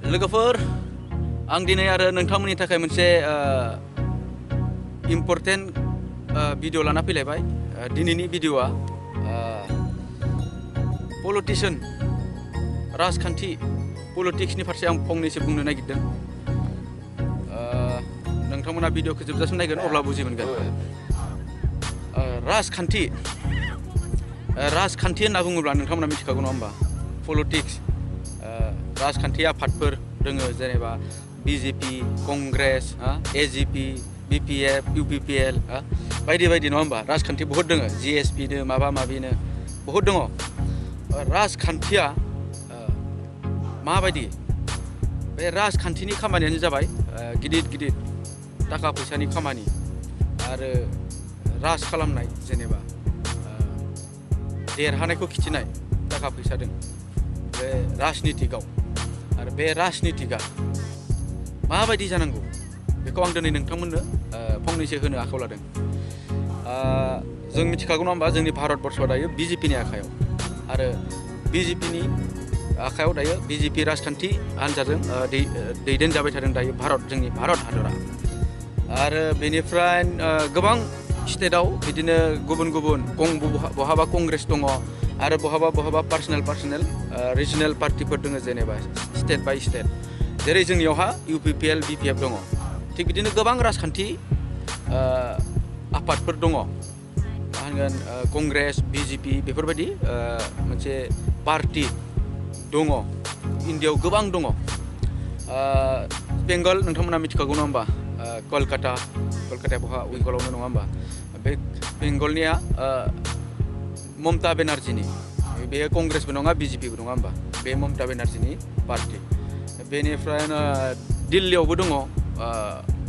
लोगोफोर आं दिनै आरो नोंथांमोननि थाखाय मोनसे इम्पर्टेन्ट भिडिअ लाना फैलायबाय। दिनैनि भिडिअआ पलिटिशियन राजखान्थि पलिटिक्सनि फारसे आं फंनैसो बुंनो नागिरदों। नोंथांमोना भिडिअखौ जोबजासिम नायगोन अब्ला बुजि मोनगोन। राजखान्थि होनना बुङोब्ला नोंथांमोना मिथिखागौ नङा होमबा? पलिटिक्स राजखान्थि आफादफोर दोङो, जेनेबा BJP, Congress, AGP, BPF, UPPL बायदि बायदि नङा होमबा? राजखान्थि बहुद दोङो, जिएसपिनो माबा माबिनो बहुद दङ। राजखान्थिया माबायदि? बे राजखान्थिनि खामानियानो जाबाय गिदिर गिदिर थाखा फैसानि खामानि आरो राज खालामनाय, जेनेबा देरहानायखौ खिथिनाय थाखा फैसादों बे राजनितिकआव। आरो बे राजनितिकआ माबायदि जानांगौ बेखौ आं दिनै नोंथांमोननो फंनैसो होनो आखायाव लादों। जों मिथिखागौ नङा होमबा? जोंनि भारतबर्षआ दायो बिजेपिनि आखायाव, आरो बिजेपिनि आखायाव दायो बिजेपि राजखान्थि हान्जाजों दैदेनजाबाय थादों दायो जोंनि भारत हादरा। आरो बेनिफ्राय गोबां स्टेटआव बिदिनो गुबुन गुबुन बहाबा कंग्रेस दङ आरो बहाबा पार्सनेल रिजनेल पार्टिफोर दङ, जेनेबा स्टेट बाय स्टेट। जेरै जोंनियावहा इउपिपिएल, बिपिएफ दङ। थिग बिदिनो गोबां राजखान्थि आफादफोर दङ। मा होनगोन? कंग्रेस, बिजेपि बेफोरबायदि मोनसे पार्टि दङ। इन्डियायाव गोबां दङ। बेंगल नोंथांमोना मिथिखागौ नङा होमबा? कलकाताया बहा? उइगलावनो नङा होमबा? बे बेंगलनिया ममता बेनार्जीनि, बे कंग्रेसबो नङा बिजेपिबो नङा होमबा? बे ममता बेनार्जीनि पार्टि। बेनिफ्राय दिल्लीयावबो दङ,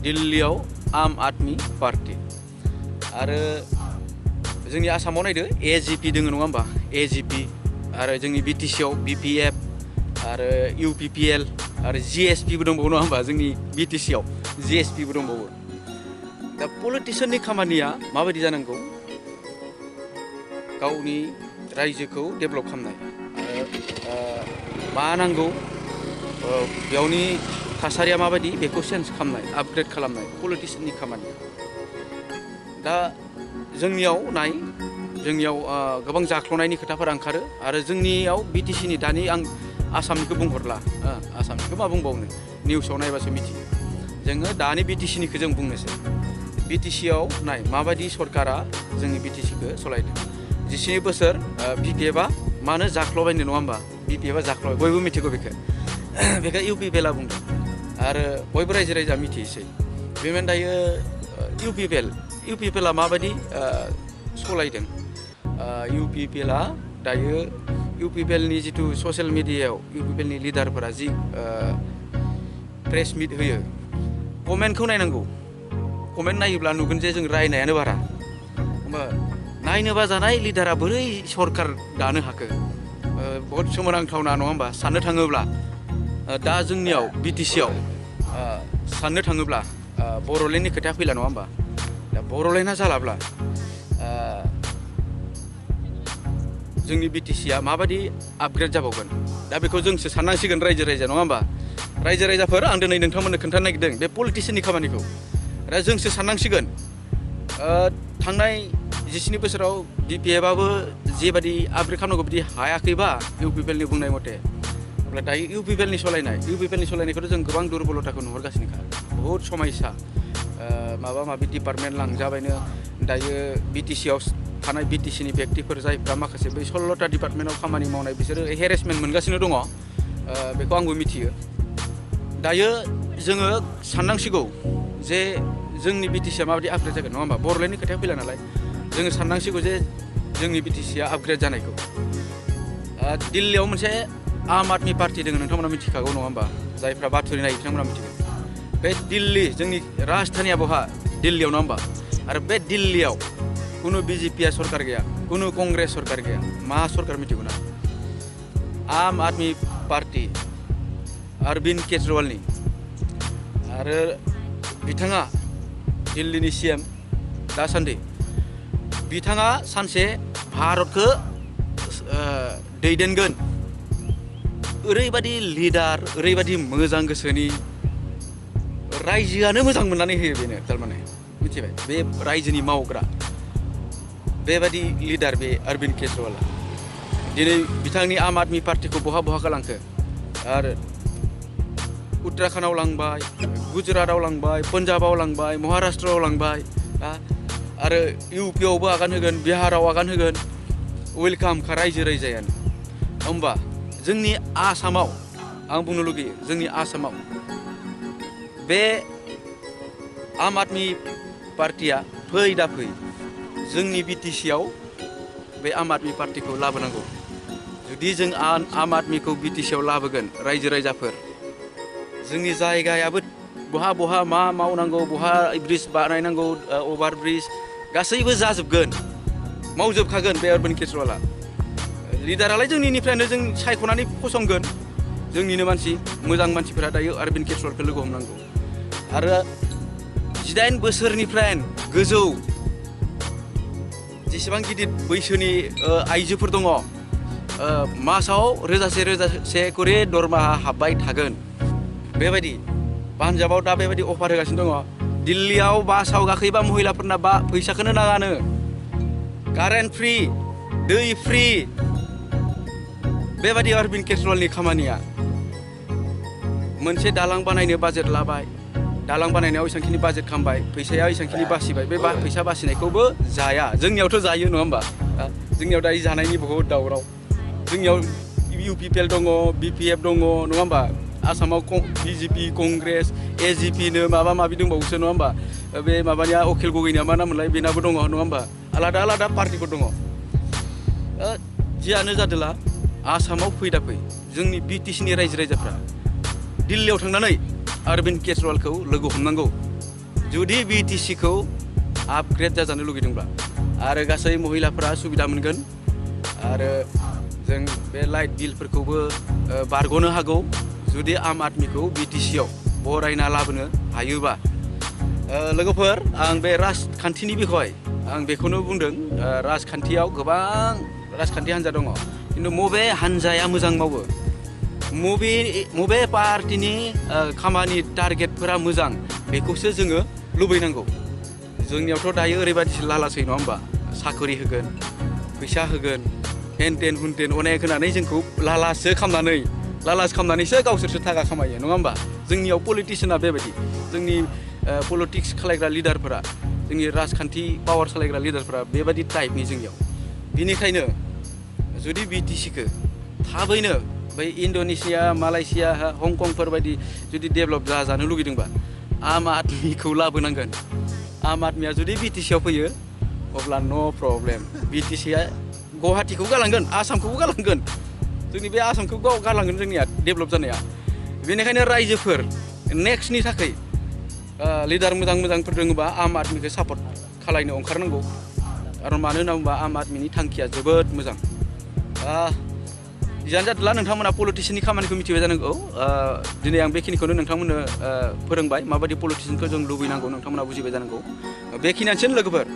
दिल्लीयाव आम आदमि पार्टि। आरो जोंनि आसामाव नायदो एजिपि दङ नङा होमबा? एजिपि। आरो जोंनि बिटिसिआव बिपिएफ आरो इउपिपिएल आरो जिएसपिबो दंबावो नङा होमबा? जोंनि बिटिसिआव जिएसपिबो दंबावो। दा पलिटिशियाननि खामानिया माबायदि जानांगौ? गावनि रायजोखौ डेभेलप खालामनाय आरो मा नांगौ बेयावनि थासारिया माबायदि बेखौ चेन्ज खालामनाय, आपग्रेड खालामनाय पलिटिशियाननि खामानि। दा जोंनियाव गोबां जाख्ल'नायनि खोथाफोरा ओंखारो। आरो जोंनियाव बिटिसिनि, दानि आं आसामनिखौ बुंहरला, आसामनिखौ मा बुंबावनो, निउसाव नायबासो मिथियो। जोङो दानि बिटिसिनिखौ जों बुंनोसै। बिटिसिआव नाय माबायदि सरकारा जोंनि बिटिसिखौ सालायदों। 17 बोसोर बिपिएफआ मानो जाख्ल'बायनो नङा होमबा? बिपिएफआ जाख्ल'बाय, बयबो मिथिगौ बेखौ इउपिपिएलआ बुंदों आरो बयबो रायजो राजा मिथियोसै। बेमोन दायो इउपिपिएलआ माबायदि सालायदों? इउपिपिएलआ दायो इउपिपिएलनि जिथु ससियेल मिडियायाव इउपिपिएलनि लिडारफोरा जि प्रेस मिट होयो, कमेन्टखौ नायनांगौ। कमेन्ट नायोब्ला नुगोन जे जों रायनायानो बारा। होमबा नायनो बाजानाय लिडारा बोरै सरकार दानो हाखो? बहुद सोमोनांथावना नङा होमबा? साननो थाङोब्ला दा जोंनियाव बिटिसिआव साननो थाङोब्ला बर'लेण्डनि खोथाया फैला नङा होमबा? दा बर'लेण्डआ जालाब्ला जोंनि बिटिसिआ माबायदि आपग्रेड जाबावगोन? दा बेखौ जोंसो साननांसिगोन, रायजो राजा नङा होमबा? रायजो राजाफोर, आं दिनै नोंथांमोननो खोन्थानो नागिरदों बे पलिटिशियाननि खामानिखौ। दा जोंसो साननांसिगोन। थांनाय 17 बोसोराव बिपिएफआबो जेबादि आपग्रेड खालामनांगौ बिदि हायाखैबा इउपिपिएलनि बुंनाय मथे, अब्ला दायो इउपिपिएलनि सलायनायखौथ' जों गोबां दुरबलताखौ नुहरगासिनोखा। बहुद समयसा, माबा माबि डिपार्टमेन्ट लांजाबायनो। दायो बिटिसिआव थानाय बिटिसिनि व्यक्तिफोर जायफ्रा माखासे बै 16टा डिपार्टमेन्टआव खामानि मावनाय, बिसोरो हेरेसमेन्ट मोनगासिनो दङ। बेखौ आंबो मिथियो। दायो जोङो साननांसिगौ जे जोंनि बिटिसिआ माबायदि आपग्रेड जागोन नङा होमबा? बर'लेण्डनि खोथाया फैला नालाय जोङो साननांसिगौ जे जोंनि बिटिसिआ आपग्रेड जानायखौ। दिल्लीयाव मोनसे आम आदमि पार्टि दङ, नोंथांमोना मिथिखागौ नङा होमबा? जायफ्रा बाथुरि नायो बिथांमोना मिथिगौ। बे दिल्ली, जोंनि राजधानिया बहा? दिल्लीयाव नङा होमबा? आरो बे दिल्लीयाव कुनु बिजेपिआ सरकार गैया, कुनु कंग्रेस सरकार गैया। मा सरकार मिथिगौ ना? आम आदमि पार्टि, अरविन्द केजरीवालनि। आरो बिथाङा दिल्लीनि सिएम दासान्दि। बिथाङा सानसे भारतखौ दैदेनगोन, ओरैबादि लिडार ओरैबादि मोजां गोसोनि रायजोआनो मोजां मोननानै होयो बेनो थारमाने मिथिबाय बे रायजोनि मावग्रा बेबादि लिडार बे अरविंद केजरीवाला दिनै बिथांनि आम आदमी पार्टीखौ बहा बहा गालांखो आरो उत्तराखन्डआव लांबाय गुजरातआव लांबाय पान्जाबाव लांबाय महाराष्ट्रआव लांबाय आरो इउपिआवबो आगान होगोन बिहाराव आगान होगोन वेलकाम खा रायजो रायजायानो होमबा जोंनि आसामाव आं बुंनो लुगैयो जोंनि आसामाव बे आम आदमी पार्टीया फै दा फै जोंनि बिटिसिआव बे आम आदमी पार्टीखौ लाबोनांगौ जुदि जों आम आदमीखौ बिटिसिआव लाबोगोन रायजो रायजाफोर जोंनि जायगायाबो बहा बहा मा मावनांगौ बहा ब्रिज बानायनांगौ अभार ब्रिज गासैबो जाजोबगोन मावजोबखागोन बे अरविंद केजरीवाला लिडारालाय जोंनिफ्रायनो जों सायख'नानै फसंगोन जोंनिनो मानसि मोजां मानसिफोरा दायो अरविंद केजरीवालखौ लोगो हमनांगौ आरो 18 बोसोरनिफ्राय गोजौ जेसेबां गिदिर बैसोनि आइजोफोर दङ मासाव रोजासे करि दरमाहा हाबबाय थागोन बेबायदि पान्जाबाव दा बेबायदि अफार होगासिनो दङ दिल्लीयाव बासाव गाखोयोबा महिलाफोरना फैसाखौनो नाङानो कारेन्ट फ्रि दै फ्रि बेबायदि अरविंद केजरीवालनि खामानिया मोनसे दालां बानायनो बाजेट लाबाय दालां बानायनायाव एसांखिनि बाजेट खालामबाय फैसाया एसांखिनि बासिबाय बे फैसा बासिनायखौबो जाया जोंनियावथ' जायो नङा होमबा जोंनियाव दायो जानायनि बहुद दावराव जोंनियाव इउपिपिएल दङ बिपिएफ दङ नङा होमबा आसामाव बिजेपि कंग्रेस एजिपि नो माबा माबि दंबावोसो नङा होमबा बे माबानिया अखिल गगैनिया मा नाममोनलाय बेनाबो दङ नङा होमबा आलादा आलादा पार्टिफोर दङ जियानो जादोला आसामाव फैदा फै जोंनि बिटिसिनि रायजो राजाफ्रा दिल्लीयाव थांनानै अरविंद केजरीवालखौ लोगो हमनांगौ जुदि बिटिसिखौ आपग्रेड जाजानो लुगैदोंब्ला आरो गासै महिलाफोरा सुबिदा मोनगोन आरो जों बे लाइट बिलफोरखौबो बारग'नो हागौ जुदि आम आदमीखौ बिटिसिआव बरायना लाबोनो हायोबा लोगोफोर आं बे राजखान्थिनि बिखय आं बेखौनो बुंदों राजखान्थियाव गोबां राजखान्थि हान्जा दङ खिन्थु मबे हान्जाया मोजां मावो मबे पार्टीनि खामानि टारगेटफोरा मोजां बेखौसो जोङो लुबैनांगौ जोंनियावथ' दायो ओरैबायदि लालासै नङा होमबा साखरि होगोन फैसा होगोन हेन हुनटेन अनेक होनानै जोंखौ लालास खालामनानैसो गावसोरसो थाखा खामायो नङा होमबा जोंनियाव पलिटिशियाना बेबायदि जोंनि पलिटिक्स खालायग्रा लिडारफोरा जोंनि राजखान्थि पावार सालायग्रा लिडारफोरा बेबायदि टाइपनि जोंनियाव बिनिखायनो जुदि बिटिसिखौ थाबैनो बै इन्ड'नेसिया मालयेसिया हंकंफोर बायदि जुदि डेभेलप जाजानो लुगैदोंबा आम आदमीखौ लाबोनांगोन आम आदमीया जुदि बिटिसिआव फैयो अब्ला न' प्रब्लेम बिटिसिआ गुवाहाटीखौ गालांगोन आसामखौबो गालांगोन जोंनि बे आसामखौ गालांगोन जोंनिया डेभेलप जानाया बेनिखायनो रायजोफोर नेक्स्टनि थाखाय लिडार मोजांफोर दङबा आम आदमीखौ सापर्ट खालायनो ओंखारनांगौ आरो मानो होनना बुङोबा आम आदमीनि थांखिया जोबोद मोजां जियानो जादोला नोंथांमोना पलिटिशियाननि खामानिखौ मिथिबाय जानांगौ दिनै आं बेखिनिखौनो नोंथांमोननो फोरोंबाय माबायदि पलिटिशियानखौ जों लुबैनांगौ नोंथांमोना बुजिबाय जानांगौ बेखिनियानोसै लोगोफोर